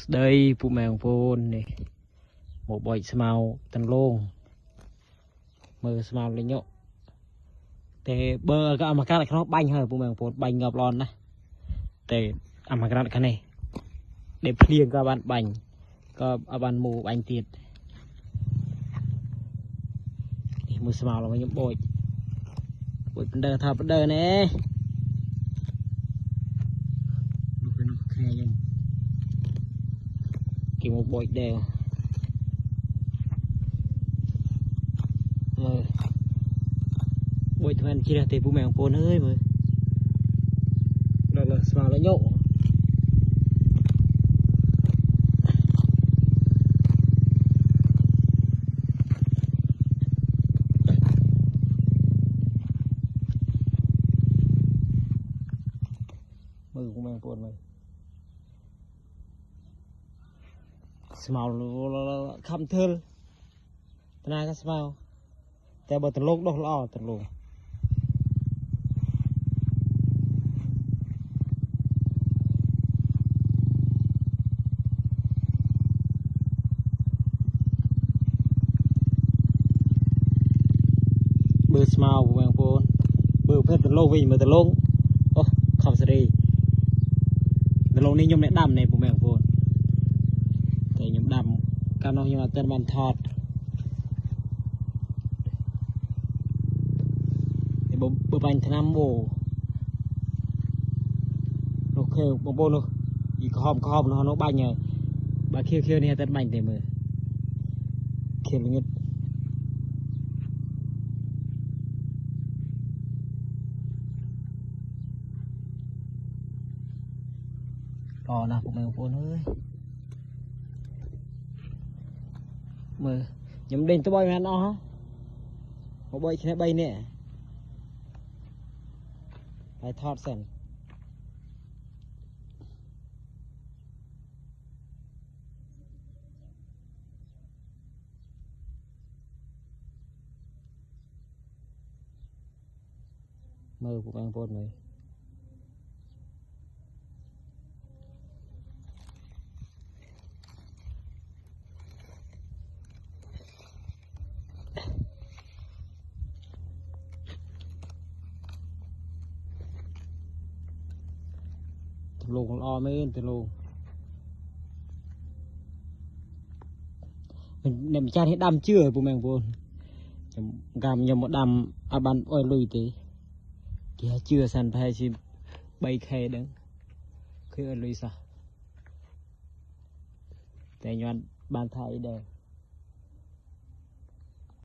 đây phụ mèo phôn này một bội màu tần lông mờ màu lên nhộ thế bơ cái mà cái nó banh hơi phụ mèo phôn banh ngập lon này thế mà cái này để liền các bạn banh có bạn mù banh tiệt mờ màu là mấy những bội bên đây thà bên đây nè kiểu một bội đều bội thằng anh chia ra thì bố mẹ phôn hơi mà đó là vào nó nhộ mừ bố mẹ phôn mày màu khăm thơ tana cái màuแต่บทโลกดอกล้อตลกเบอร์สมาวแมงโพนเบอร์เพื่อนตลกวิ่งมาตลกโอ้ขอบสรีตลกนี่ยมในดำในปูแมงโพนแต่ยมดำการน้องยมเต้นบันทอดbữa bánh tham bồ nó kêu bông bông nó gì khom nó bánh nhờ bà kêu này tất bánh thì mờ kêu nhất đò nào của mình phun ơi mờ nhắm đèn tôi bay mà nó một bay cái bay nè I thought so. Mơ của anh Vôn này. Lùn lo mấy từ lùn mình nằm cha hết đâm chưa bố mẹ buồn gam nhầm một đâm ban oi lùi tí kia chưa sàn thay chỉ bay khe đứng khi oi lùi sao tại nhon ban thay đều